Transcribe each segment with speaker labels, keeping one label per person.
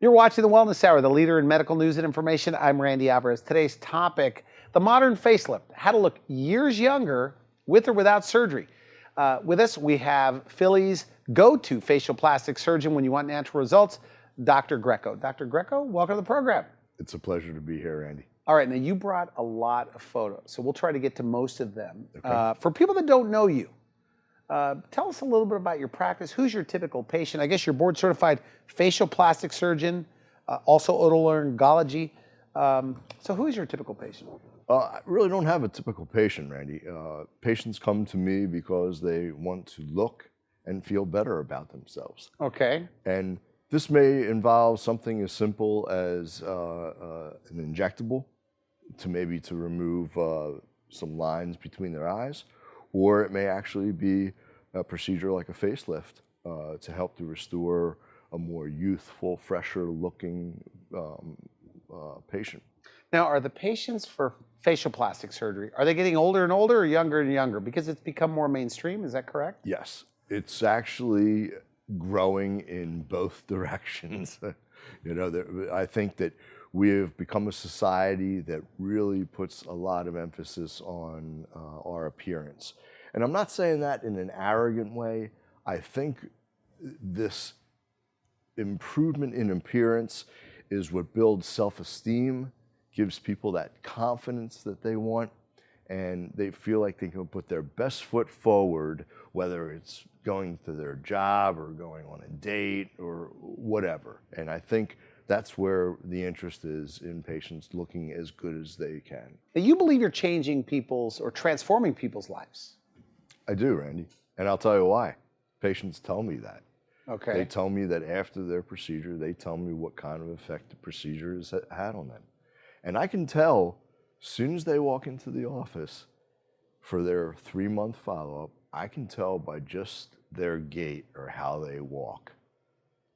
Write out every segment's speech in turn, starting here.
Speaker 1: You're watching the Wellness Hour, the leader in medical news and information. I'm Randy Alvarez. Today's topic, the modern facelift, how to look years younger with or without surgery. With us, we have Philly's go-to facial plastic surgeon when you want natural results, Dr. Greco. Dr. Greco, welcome to the program.
Speaker 2: It's a pleasure to be here, Randy.
Speaker 1: All right, now you brought a lot of photos, so we'll try to get to most of them.
Speaker 2: Okay.
Speaker 1: For people that don't know you, tell us a little bit about your practice. Who's your typical patient? I guess you're board certified facial plastic surgeon, also otolaryngology. So who is your typical patient?
Speaker 2: I really don't have a typical patient, Randy. Patients come to me because they want to look and feel better about themselves.
Speaker 1: Okay.
Speaker 2: And this may involve something as simple as an injectable to remove some lines between their eyes, or it may actually be a procedure like a facelift to help to restore a more youthful, fresher looking patient.
Speaker 1: Now, are the patients for facial plastic surgery, are they getting older and older or younger and younger? Because it's become more mainstream, is that correct?
Speaker 2: Yes, it's actually growing in both directions. I think that we have become a society that really puts a lot of emphasis on our appearance. And I'm not saying that in an arrogant way. I think this improvement in appearance is what builds self-esteem, gives people that confidence that they want, and they feel like they can put their best foot forward, whether it's going to their job or going on a date or whatever. And I think that's where the interest is in patients looking as good as they can.
Speaker 1: Now, you believe you're changing people's or transforming people's lives.
Speaker 2: I do, Randy, and I'll tell you why. Patients tell me that.
Speaker 1: Okay.
Speaker 2: They tell me that after their procedure, they tell me what kind of effect the procedure has had on them. And I can tell as soon as they walk into the office for their 3-month follow-up, I can tell by just their gait or how they walk.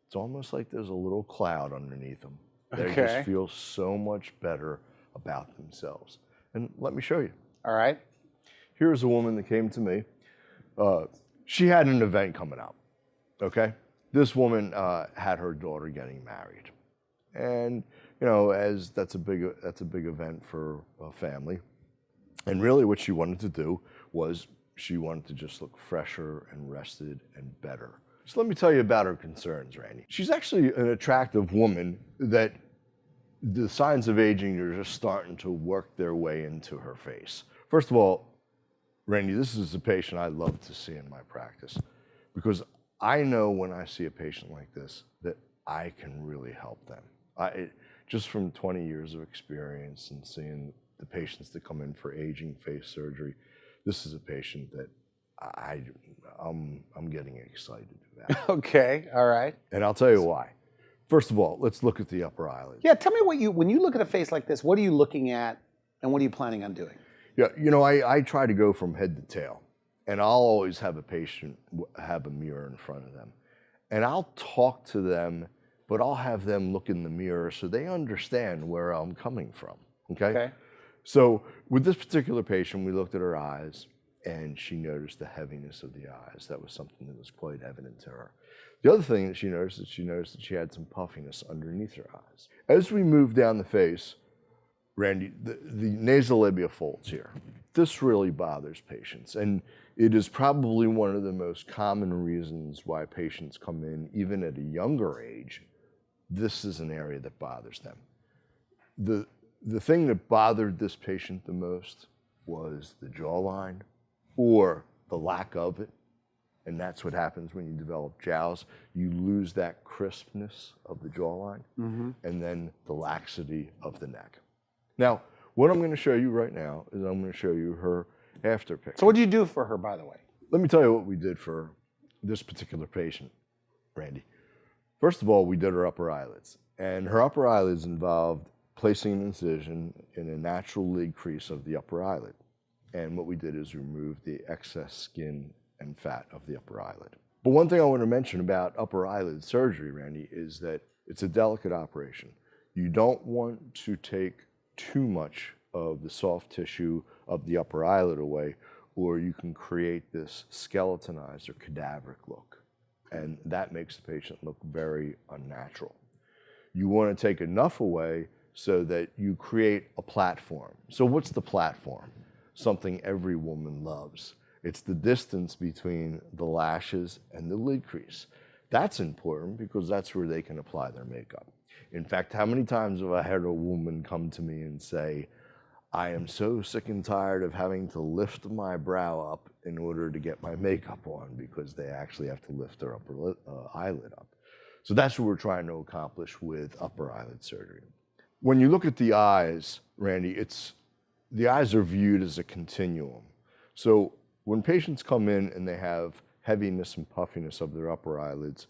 Speaker 2: It's almost like there's a little cloud underneath them. They just feel so much better about themselves. And let me show you.
Speaker 1: All right.
Speaker 2: Here's a woman that came to me. She had an event coming up, okay? This woman had her daughter getting married. And, as that's a big event for a family. And really what she wanted to do was she wanted to just look fresher and rested and better. So let me tell you about her concerns, Randy. She's actually an attractive woman that the signs of aging are just starting to work their way into her face. First of all, Randy, this is a patient I love to see in my practice because I know when I see a patient like this that I can really help them. Just from 20 years of experience and seeing the patients that come in for aging face surgery, this is a patient that I'm getting excited about.
Speaker 1: Okay, all right.
Speaker 2: And I'll tell you why. First of all, let's look at the upper eyelids.
Speaker 1: Yeah, tell me when you look at a face like this, what are you looking at and what are you planning on doing?
Speaker 2: Yeah, I try to go from head to tail, and I'll always have a patient have a mirror in front of them. And I'll talk to them, but I'll have them look in the mirror so they understand where I'm coming from, okay? So with this particular patient, we looked at her eyes, and she noticed the heaviness of the eyes. That was something that was quite evident to her. The other thing that she noticed is that she had some puffiness underneath her eyes. As we move down the face, Randy, the nasolabial folds here, this really bothers patients, and it is probably one of the most common reasons why patients come in, even at a younger age. This is an area that bothers them. The thing that bothered this patient the most was the jawline or the lack of it, and that's what happens when you develop jowls. You lose that crispness of the jawline, and then the laxity of the neck. Now, what I'm going to show you right now is I'm going to show you her after picture.
Speaker 1: So what did you do for her, by the way?
Speaker 2: Let me tell you what we did for this particular patient, Randy. First of all, we did her upper eyelids. And her upper eyelids involved placing an incision in a natural lid crease of the upper eyelid. And what we did is remove the excess skin and fat of the upper eyelid. But one thing I want to mention about upper eyelid surgery, Randy, is that it's a delicate operation. You don't want to take too much of the soft tissue of the upper eyelid away, or you can create this skeletonized or cadaveric look. And that makes the patient look very unnatural. you want to take enough away so that you create a platform. So what's the platform? Something every woman loves. It's the distance between the lashes and the lid crease. That's important because that's where they can apply their makeup. In fact, how many times have I had a woman come to me and say, I am so sick and tired of having to lift my brow up in order to get my makeup on, because they actually have to lift their upper eyelid up. So that's what we're trying to accomplish with upper eyelid surgery. When you look at the eyes, Randy, the eyes are viewed as a continuum. So when patients come in and they have heaviness and puffiness of their upper eyelids,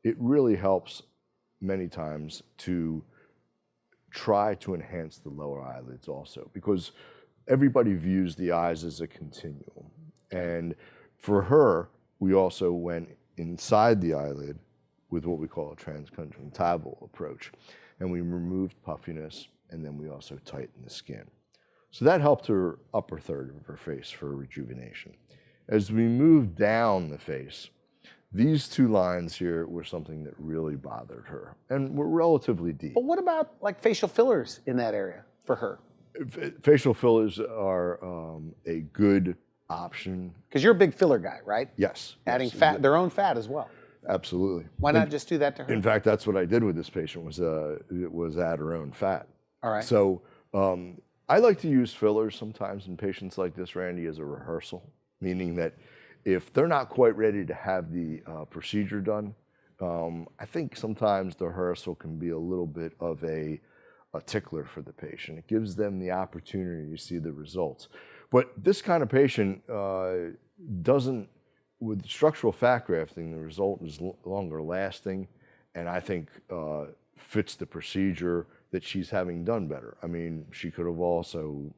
Speaker 2: it really helps many times to try to enhance the lower eyelids also, because everybody views the eyes as a continuum. And for her, we also went inside the eyelid with what we call a transconjunctival approach. And we removed puffiness, and then we also tightened the skin. So that helped her upper third of her face for rejuvenation. As we moved down the face, these two lines here were something that really bothered her and were relatively deep.
Speaker 1: But what about like facial fillers in that area for her?
Speaker 2: Facial fillers are a good option.
Speaker 1: Because you're a big filler guy, right?
Speaker 2: Yes.
Speaker 1: Adding
Speaker 2: yes.
Speaker 1: fat, their own fat as well.
Speaker 2: Absolutely.
Speaker 1: Why not just do that to her?
Speaker 2: In fact, that's what I did with this patient, was add her own fat.
Speaker 1: All right.
Speaker 2: So I like to use fillers sometimes in patients like this, Randy, as a rehearsal, meaning that if they're not quite ready to have the procedure done, I think sometimes the rehearsal can be a little bit of a tickler for the patient. It gives them the opportunity to see the results. But this kind of patient doesn't, with structural fat grafting, the result is longer lasting, and I think fits the procedure that she's having done better. I mean, she could have also,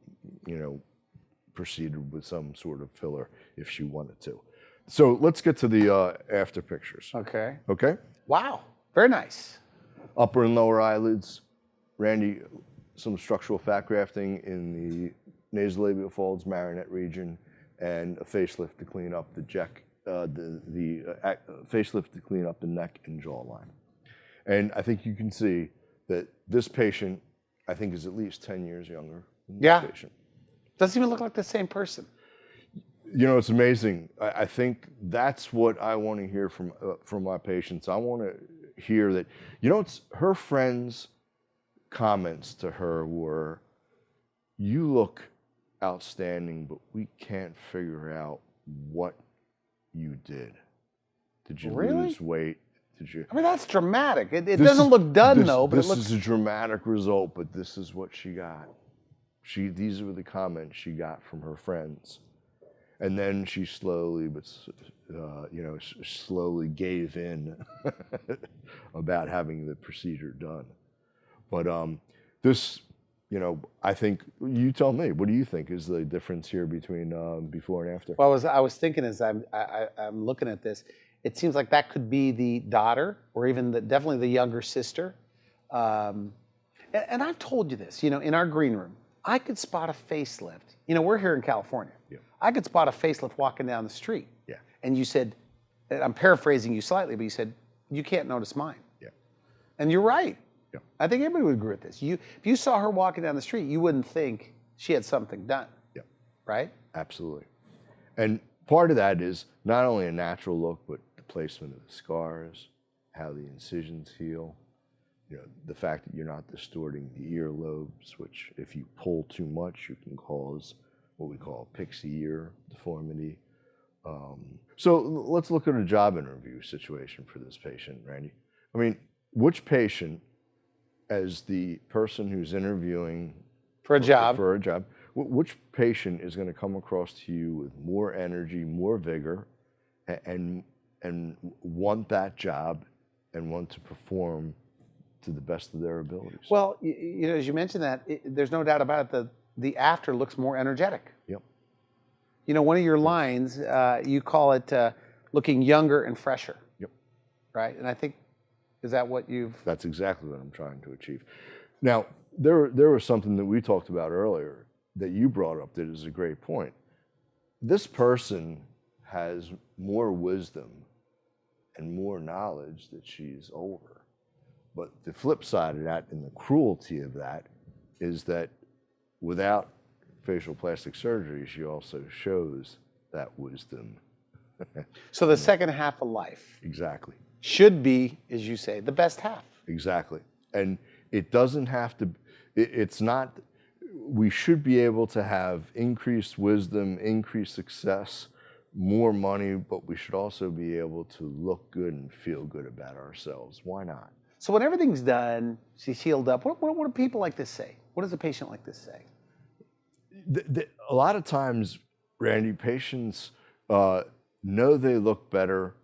Speaker 2: proceeded with some sort of filler if she wanted to. So let's get to the after pictures.
Speaker 1: Okay.
Speaker 2: Okay?
Speaker 1: Wow. Very nice.
Speaker 2: Upper and lower eyelids. Randy, some structural fat grafting in the nasolabial folds, marionette region, and a facelift to clean up the facelift to clean up the neck and jawline. And I think you can see that this patient, I think, is at least 10 years younger than this patient.
Speaker 1: Doesn't even look like the same person.
Speaker 2: It's amazing. I think that's what I want to hear from my patients. I want to hear that, her friends' comments to her were, you look outstanding, but we can't figure out what you did. Did you lose weight? Did you?
Speaker 1: I mean, that's dramatic. It doesn't look done, though, but it looks...
Speaker 2: This is a dramatic result, but this is what she got. These were the comments she got from her friends. And then she slowly, slowly gave in about having the procedure done. But this, I think, you tell me, what do you think is the difference here between before and after?
Speaker 1: Well, I was thinking as I'm looking at this, it seems like that could be the daughter, or even definitely the younger sister. And I've told you this, in our green room, I could spot a facelift. We're here in California. Yeah. I could spot a facelift walking down the street.
Speaker 2: Yeah.
Speaker 1: And you said, and I'm paraphrasing you slightly, but you said, you can't notice mine.
Speaker 2: Yeah.
Speaker 1: And you're right.
Speaker 2: Yeah.
Speaker 1: I think everybody would agree with this. If you saw her walking down the street, you wouldn't think she had something done.
Speaker 2: Yeah.
Speaker 1: Right?
Speaker 2: Absolutely. And part of that is not only a natural look, but the placement of the scars, how the incisions heal. The fact that you're not distorting the earlobes, which if you pull too much, you can cause what we call pixie ear deformity. So let's look at a job interview situation for this patient, Randy. I mean, which patient, as the person who's interviewing
Speaker 1: for a job,
Speaker 2: which patient is going to come across to you with more energy, more vigor, and want that job and want to perform to the best of their abilities?
Speaker 1: Well, as you mentioned that, there's no doubt about it, the after looks more energetic.
Speaker 2: Yep.
Speaker 1: One of your lines, you call it looking younger and fresher.
Speaker 2: Yep.
Speaker 1: Right? And I think, is that what you've...
Speaker 2: That's exactly what I'm trying to achieve. Now, there was something that we talked about earlier that you brought up that is a great point. This person has more wisdom and more knowledge that she's older. But the flip side of that and the cruelty of that is that without facial plastic surgery, she also shows that wisdom.
Speaker 1: So the second half of life
Speaker 2: Exactly.
Speaker 1: should be, as you say, the best half.
Speaker 2: Exactly. And it doesn't have to, it's not, we should be able to have increased wisdom, increased success, more money, but we should also be able to look good and feel good about ourselves. Why not?
Speaker 1: So when everything's done, she's healed up, what do people like to say? What does a patient like to say?
Speaker 2: A lot of times, Randy, patients know they look better,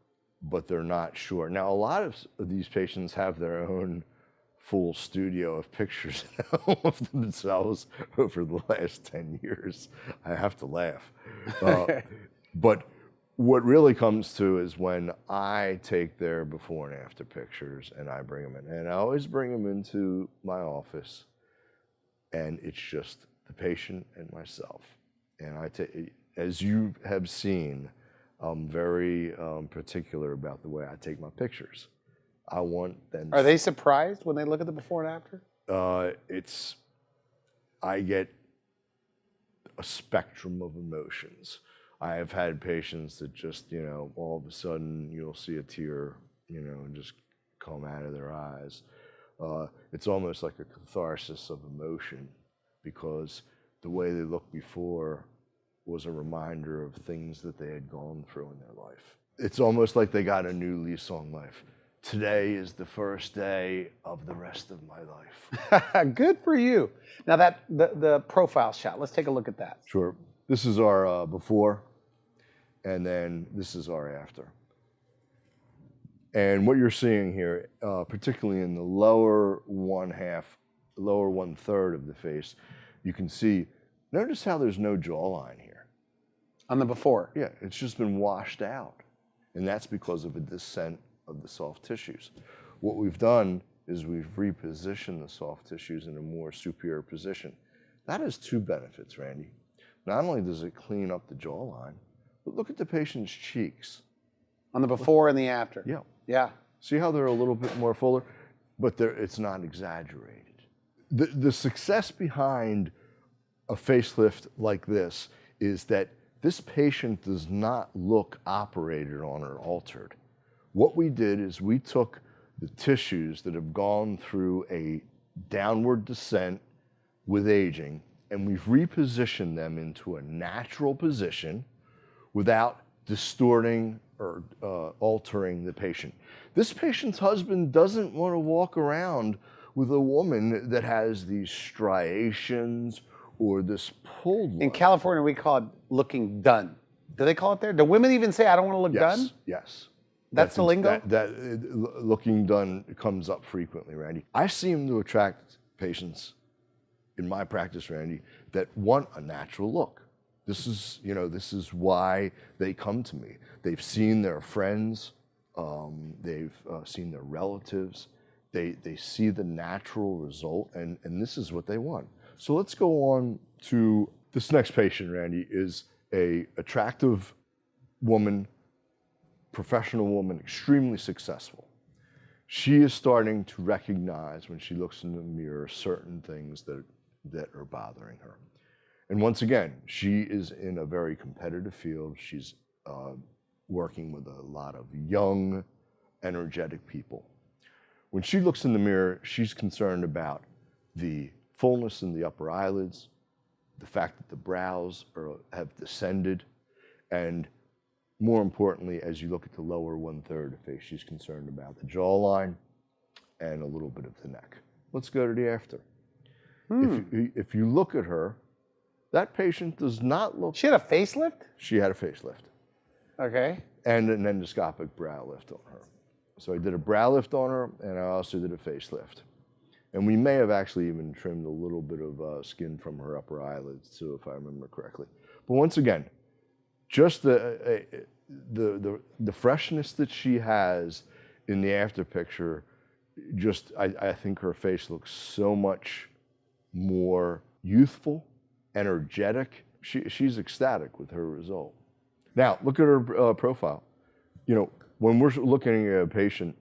Speaker 2: but they're not sure. Now, a lot of these patients have their own full studio of pictures of themselves over the last 10 years. I have to laugh. But what really comes to is when I take their before and after pictures and I bring them in. And I always bring them into my office, and it's just the patient and myself. And as you have seen, I'm very particular about the way I take my pictures. I want them.
Speaker 1: Are they surprised when they look at the before and after?
Speaker 2: I get a spectrum of emotions. I have had patients that just, all of a sudden you'll see a tear, just come out of their eyes. It's almost like a catharsis of emotion because the way they looked before was a reminder of things that they had gone through in their life. It's almost like they got a new lease on life. Today is the first day of the rest of my life.
Speaker 1: Good for you. Now the profile shot, let's take a look at that.
Speaker 2: Sure. This is our before, and then this is our after. And what you're seeing here, particularly in the lower one third of the face, you can see, notice how there's no jawline here.
Speaker 1: On the before?
Speaker 2: Yeah, it's just been washed out. And that's because of a descent of the soft tissues. What we've done is we've repositioned the soft tissues in a more superior position. That has two benefits, Randy. Not only does it clean up the jawline, but look at the patient's cheeks.
Speaker 1: On the before and the after?
Speaker 2: Yeah.
Speaker 1: Yeah.
Speaker 2: See how they're a little bit more fuller, but it's not exaggerated. The success behind a facelift like this is that this patient does not look operated on or altered. What we did is we took the tissues that have gone through a downward descent with aging, and we've repositioned them into a natural position without distorting or altering the patient. This patient's husband doesn't want to walk around with a woman that has these striations or this pulled look.
Speaker 1: In California, we call it looking done. Do they call it there? Do women even say, I don't want to look done?
Speaker 2: Yes.
Speaker 1: That's the lingo?
Speaker 2: Looking done comes up frequently, Randy. I seem to attract patients in my practice, Randy, that want a natural look. This is why they come to me. They've seen their friends, they've seen their relatives, they see the natural result, and this is what they want. So let's go on to this next patient, Randy, is a attractive woman, professional woman, extremely successful. She is starting to recognize when she looks in the mirror certain things that are bothering her. And once again, she is in a very competitive field. She's working with a lot of young, energetic people. When she looks in the mirror, she's concerned about the fullness in the upper eyelids, the fact that the brows have descended, and more importantly, as you look at the lower 1/3 of the face, she's concerned about the jawline and a little bit of the neck. Let's go to the after. If you look at her, that patient does not look...
Speaker 1: She had a facelift?
Speaker 2: She had a facelift.
Speaker 1: Okay.
Speaker 2: And an endoscopic brow lift on her. So I did a brow lift on her, and I also did a facelift. And we may have actually even trimmed a little bit of skin from her upper eyelids too, if I remember correctly. But once again, just the freshness that she has in the after picture, I think her face looks so much more youthful, energetic. She's ecstatic with her result. Now, look at her profile. When we're looking at a patient,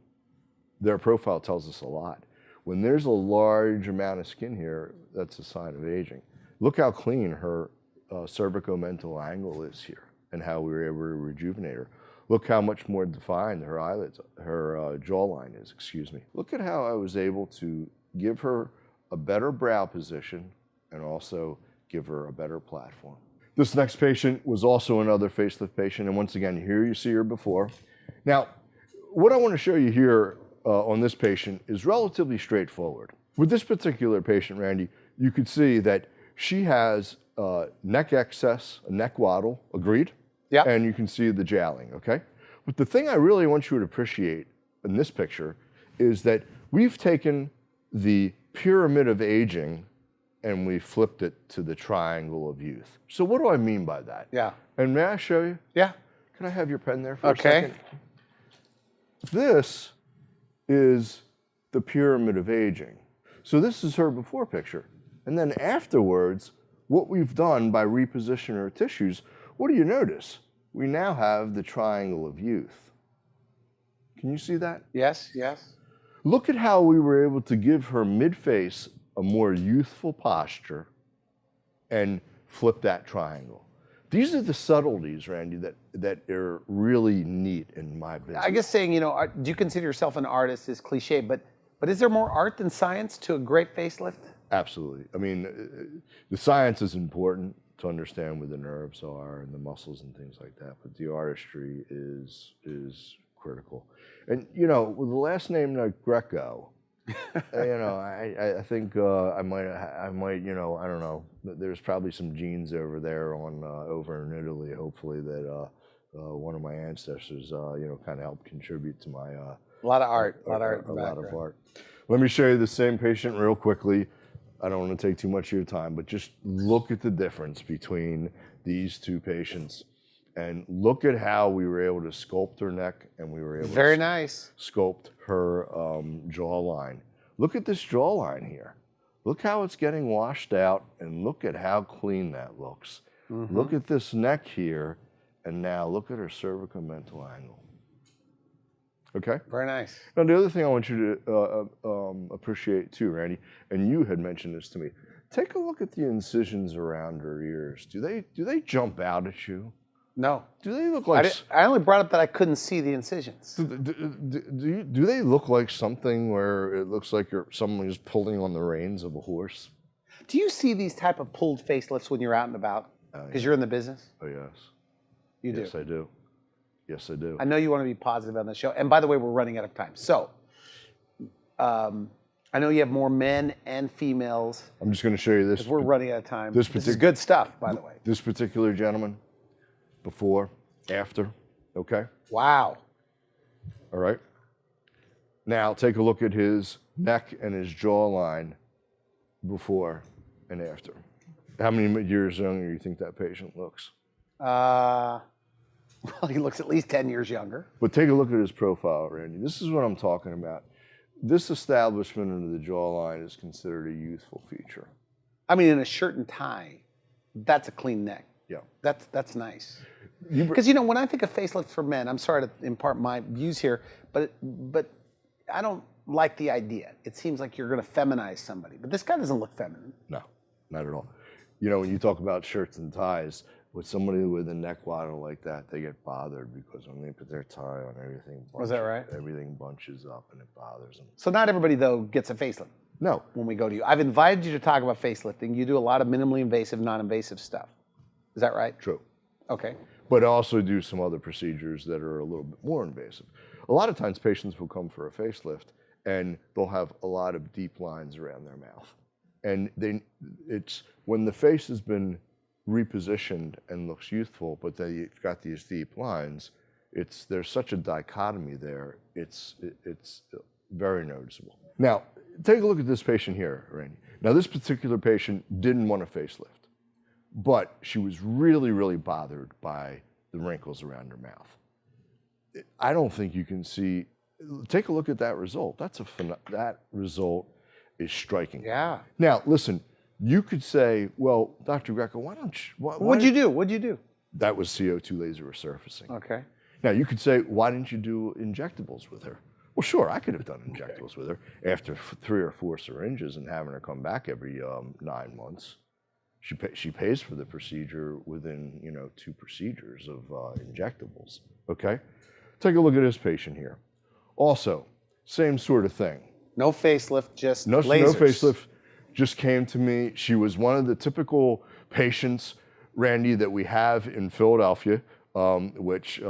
Speaker 2: their profile tells us a lot. When there's a large amount of skin here, that's a sign of aging. Look how clean her cervicomental angle is here and how we were able to rejuvenate her. Look how much more defined her eyelids, her jawline is, excuse me. Look at how I was able to give her a better brow position and also give her a better platform. This next patient was also another facelift patient, and once again, here you see her before. Now, what I want to show you here on this patient is relatively straightforward. With this particular patient, Randy, you could see that she has neck excess, a neck waddle, agreed?
Speaker 1: Yeah.
Speaker 2: And you can see the jowling, okay? But the thing I really want you to appreciate in this picture is that we've taken the pyramid of aging and we flipped it to the triangle of youth. So what do I mean by that?
Speaker 1: Yeah.
Speaker 2: And may I show you?
Speaker 1: Yeah.
Speaker 2: Can I have your pen there for a second? This is the pyramid of aging. So this is her before picture. And then afterwards, what we've done by repositioning her tissues, what do you notice? We now have the triangle of youth. Can you see that?
Speaker 1: Yes, yes.
Speaker 2: Look at how we were able to give her mid-face a more youthful posture and flip that triangle. These are the subtleties, Randy, that are really neat in my business.
Speaker 1: I guess saying, do you consider yourself an artist is cliche, but is there more art than science to a great facelift?
Speaker 2: Absolutely. I mean, the science is important to understand where the nerves are and the muscles and things like that, but the artistry is critical. And with the last name Greco, I think I might, I don't know. There's probably some genes over there over in Italy. Hopefully that one of my ancestors, kind of helped contribute to my
Speaker 1: a lot of art,
Speaker 2: a lot of art. Let me show you the same patient real quickly. I don't want to take too much of your time, but just look at the difference between these two patients. And look at how we were able to sculpt her neck and we were able
Speaker 1: Very
Speaker 2: to
Speaker 1: nice.
Speaker 2: sculpt her jawline. Look at this jawline here. Look how it's getting washed out and look at how clean that looks. Mm-hmm. Look at this neck here and now look at her cervicomental angle. Okay?
Speaker 1: Very nice.
Speaker 2: Now the other thing I want you to appreciate too, Randy, and you had mentioned this to me, take a look at the incisions around her ears. Do they jump out at you?
Speaker 1: No.
Speaker 2: Do they look like...
Speaker 1: I only brought up that I couldn't see the incisions.
Speaker 2: Do they look like something where it looks like someone is pulling on the reins of a horse?
Speaker 1: Do you see these type of pulled facelifts when you're out and about? Because you're in the business?
Speaker 2: Oh, yes.
Speaker 1: You do?
Speaker 2: Yes, I do. Yes, I do.
Speaker 1: I know you want to be positive on the show. And by the way, we're running out of time. So, I know you have more men and females.
Speaker 2: I'm just going to show you this.
Speaker 1: Because we're running out of time.
Speaker 2: This
Speaker 1: is good stuff, by the way.
Speaker 2: This particular gentleman. Before, after, okay?
Speaker 1: Wow.
Speaker 2: All right. Now take a look at his neck and his jawline before and after. How many years younger do you think that patient looks?
Speaker 1: Well, he looks at least 10 years younger.
Speaker 2: But take a look at his profile, Randy. This is what I'm talking about. This establishment of the jawline is considered a youthful feature.
Speaker 1: I mean, in a shirt and tie, that's a clean neck.
Speaker 2: Yeah.
Speaker 1: That's nice. Because, when I think of facelift for men, I'm sorry to impart my views here, but I don't like the idea. It seems like you're going to feminize somebody. But this guy doesn't look feminine.
Speaker 2: No, not at all. When you talk about shirts and ties, with somebody with a neck waddle like that, they get bothered because when they put their tie on, everything bunches,
Speaker 1: Was that right?
Speaker 2: Everything bunches up and it bothers them.
Speaker 1: So not everybody, though, gets a facelift.
Speaker 2: No.
Speaker 1: When we go to you. I've invited you to talk about facelifting. You do a lot of minimally invasive, non-invasive stuff. Is that right?
Speaker 2: True.
Speaker 1: Okay.
Speaker 2: But I also do some other procedures that are a little bit more invasive. A lot of times patients will come for a facelift and they'll have a lot of deep lines around their mouth. And it's when the face has been repositioned and looks youthful, but they've got these deep lines, there's such a dichotomy there, it's very noticeable. Now, take a look at this patient here, Randy. Now, this particular patient didn't want a facelift. But she was really, really bothered by the wrinkles around her mouth. I don't think you can see. Take a look at that result. That result is striking.
Speaker 1: Yeah.
Speaker 2: Now, listen. You could say, well, Dr. Greco, why don't you?
Speaker 1: What'd you do? What'd you do?
Speaker 2: That was CO2 laser resurfacing.
Speaker 1: Okay.
Speaker 2: Now you could say, why didn't you do injectables with her? Well, sure, I could have done injectables with her after 3 or 4 syringes and having her come back every 9 months. She pays for the procedure within 2 procedures of injectables. Okay, take a look at this patient here. Also, same sort of thing.
Speaker 1: No facelift, just
Speaker 2: No
Speaker 1: lasers.
Speaker 2: facelift. Just came to me. She was one of the typical patients, Randy, that we have in Philadelphia, which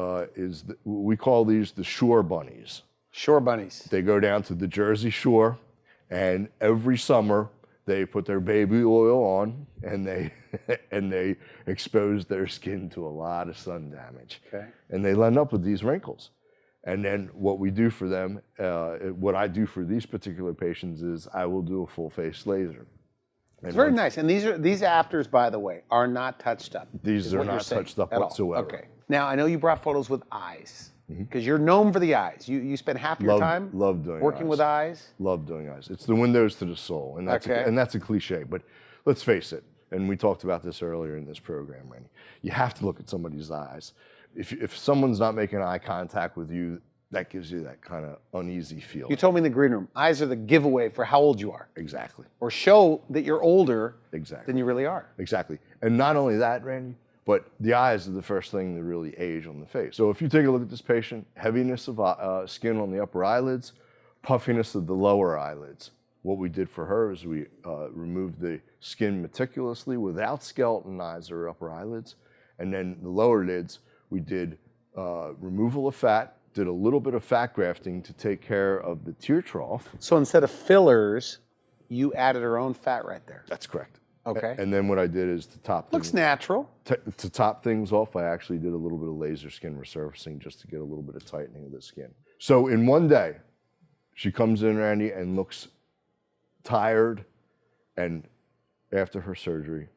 Speaker 2: we call these the shore bunnies.
Speaker 1: Shore bunnies.
Speaker 2: They go down to the Jersey Shore, and every summer they put their baby oil on, and they expose their skin to a lot of sun damage.
Speaker 1: Okay. And
Speaker 2: they end up with these wrinkles. And then what we do for them, what I do for these particular patients is I will do a full face laser.
Speaker 1: It's very nice. And these afters, by the way, are not touched up.
Speaker 2: These are not touched up whatsoever.
Speaker 1: Okay. Now, I know you brought photos with eyes, because you're known for the eyes. You spend half your time working with eyes.
Speaker 2: Love doing eyes. It's the windows to the soul, and that's a cliche. But let's face it, and we talked about this earlier in this program, Randy. You have to look at somebody's eyes. If someone's not making eye contact with you, that gives you that kind of uneasy feel.
Speaker 1: You told me in the green room, eyes are the giveaway for how old you are.
Speaker 2: Exactly.
Speaker 1: Or show that you're older than you really are.
Speaker 2: Exactly. And not only that, Randy, but the eyes are the first thing to really age on the face. So if you take a look at this patient, heaviness of skin on the upper eyelids, puffiness of the lower eyelids. What we did for her is we removed the skin meticulously without skeletonized her upper eyelids. And then the lower lids, we did removal of fat, did a little bit of fat grafting to take care of the tear trough.
Speaker 1: So instead of fillers, you added her own fat right there.
Speaker 2: That's correct.
Speaker 1: Okay.
Speaker 2: And then what I did is to top
Speaker 1: Looks natural.
Speaker 2: To top things off, I actually did a little bit of laser skin resurfacing just to get a little bit of tightening of the skin. So in one day, she comes in, Randy, and looks tired, and after her surgery,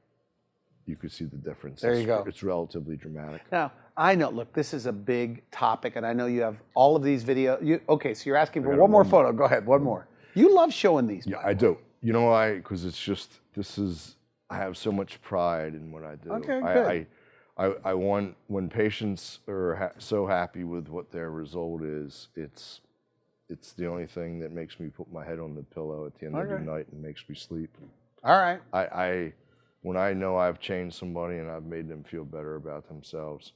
Speaker 2: you could see the difference.
Speaker 1: There you go.
Speaker 2: It's relatively dramatic.
Speaker 1: Now, I know, look, this is a big topic, and I know you have all of these videos. Okay, so you're asking for one more photo. Go ahead, one more. You love showing these.
Speaker 2: Yeah, I do. You know why? Because it's just, I have so much pride in what I do.
Speaker 1: Okay, good.
Speaker 2: I want, when patients are so happy with what their result is, it's the only thing that makes me put my head on the pillow at the end of the night and makes me sleep.
Speaker 1: All right.
Speaker 2: When I know I've changed somebody and I've made them feel better about themselves,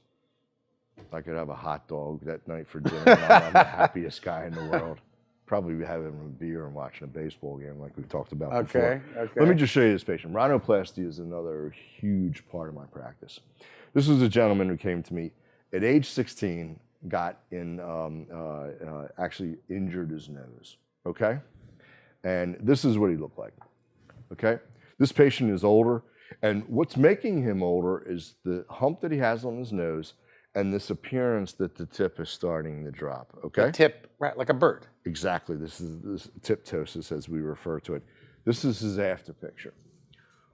Speaker 2: I could have a hot dog that night for dinner and I'm the happiest guy in the world. Probably having a beer and watching a baseball game like we've talked about before.
Speaker 1: Okay.
Speaker 2: Let me just show you this patient. Rhinoplasty is another huge part of my practice. This was a gentleman who came to me at age 16, got in, actually injured his nose, okay? And this is what he looked like, okay? This patient is older, and what's making him older is the hump that he has on his nose and this appearance that the tip is starting to drop, okay?
Speaker 1: The tip, right, like a bird.
Speaker 2: Exactly. This is this tiptosis, as we refer to it. This is his after picture.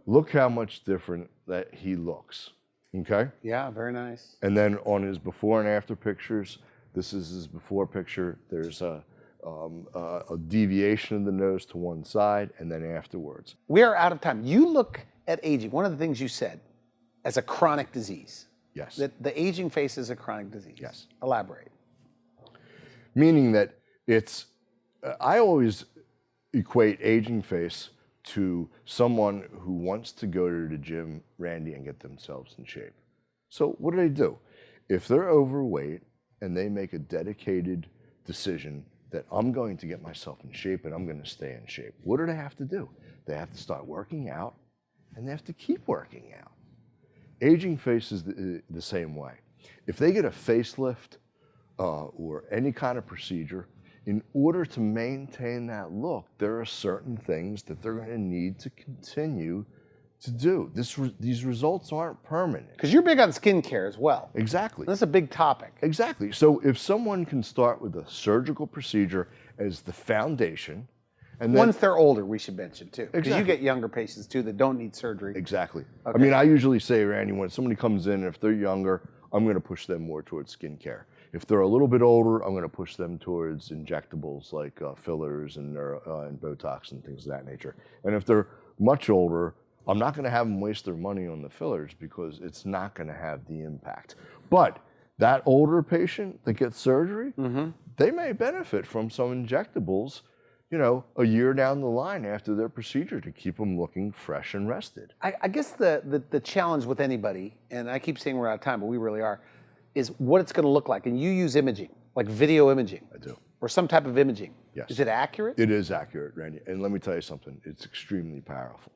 Speaker 2: Look how much different that he looks, okay?
Speaker 1: Yeah, very nice.
Speaker 2: And then on his before and after pictures, this is his before picture. There's a deviation of the nose to one side, and then afterwards.
Speaker 1: We are out of time. You look at aging, one of the things you said, as a chronic disease.
Speaker 2: Yes.
Speaker 1: That the aging face is a chronic disease.
Speaker 2: Yes.
Speaker 1: Elaborate.
Speaker 2: Meaning that it's, I always equate aging face to someone who wants to go to the gym, Randy, and get themselves in shape. So what do? If they're overweight and they make a dedicated decision that I'm going to get myself in shape and I'm going to stay in shape, what do they have to do? They have to start working out, and they have to keep working out. Aging face is the same way. If they get a facelift or any kind of procedure, in order to maintain that look, there are certain things that they're going to need to continue to do. These results aren't permanent.
Speaker 1: Because you're big on skincare as well.
Speaker 2: Exactly.
Speaker 1: That's a big topic.
Speaker 2: Exactly. So if someone can start with a surgical procedure as the foundation, and then,
Speaker 1: once they're older, we should mention too. Because
Speaker 2: Exactly.
Speaker 1: you get younger patients too that don't need surgery.
Speaker 2: Exactly.
Speaker 1: Okay.
Speaker 2: I mean, I usually say, Randy, when somebody comes in, if they're younger, I'm going to push them more towards skincare. If they're a little bit older, I'm going to push them towards injectables like fillers and Botox and things of that nature. And if they're much older, I'm not going to have them waste their money on the fillers because it's not going to have the impact. But that older patient that gets surgery, they may benefit from some injectables, you know, a year down the line after their procedure to keep them looking fresh and rested.
Speaker 1: I guess the challenge with anybody, and I keep saying we're out of time, but we really are, is what it's going to look like. And you use imaging, like video imaging.
Speaker 2: I do.
Speaker 1: Or some type of imaging.
Speaker 2: Yes.
Speaker 1: Is it accurate?
Speaker 2: It is accurate, Randy. And let me tell you something, it's extremely powerful.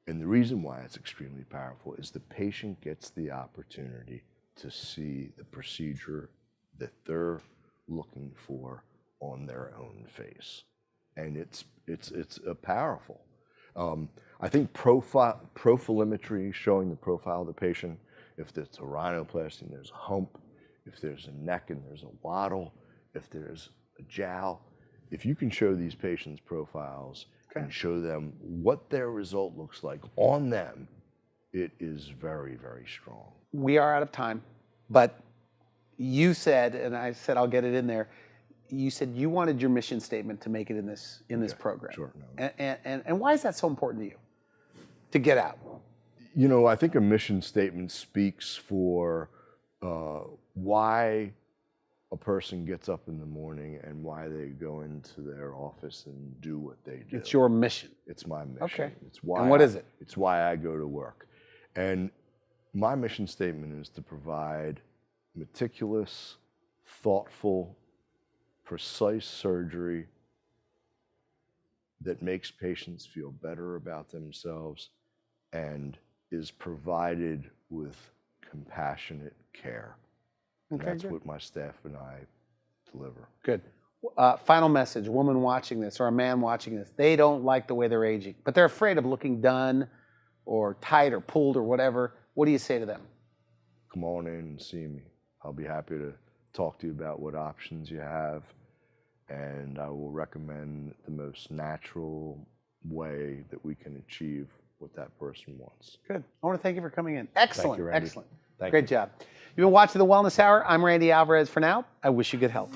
Speaker 2: And the reason why it's extremely powerful is the patient gets the opportunity to see the procedure that they're looking for on their own face. And it's powerful. I think profilometry, showing the profile of the patient, if it's a rhinoplasty and there's a hump, if there's a neck and there's a waddle, if there's a jowl, if you can show these patients profiles and show them what their result looks like on them, it is very, very strong.
Speaker 1: We are out of time, but you said, and I said I'll get it in there, you said you wanted your mission statement to make it in this program.
Speaker 2: Sure. No.
Speaker 1: And why is that so important to you, to get out?
Speaker 2: You know, I think a mission statement speaks for why a person gets up in the morning and why they go into their office and do what they do.
Speaker 1: It's your mission.
Speaker 2: It's my mission.
Speaker 1: Okay.
Speaker 2: It's why.
Speaker 1: And what is it?
Speaker 2: It's why I go to work. And my mission statement is to provide meticulous, thoughtful, precise surgery that makes patients feel better about themselves and is provided with compassionate care. And that's what my staff and I deliver.
Speaker 1: Good. Final message, a woman watching this or a man watching this, they don't like the way they're aging, but they're afraid of looking done or tight or pulled or whatever. What do you say to them?
Speaker 2: Come on in and see me. I'll be happy to talk to you about what options you have, and I will recommend the most natural way that we can achieve what that person wants.
Speaker 1: Good. I want to thank you for coming in. Excellent.
Speaker 2: Thank you, Randy.
Speaker 1: Excellent.
Speaker 2: Thank
Speaker 1: Great
Speaker 2: you.
Speaker 1: job. You've been watching The Wellness Hour. I'm Randy Alvarez. For now, I wish you good health.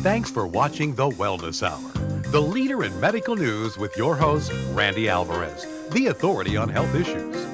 Speaker 3: Thanks for watching The Wellness Hour, the leader in medical news with your host, Randy Alvarez, the authority on health issues.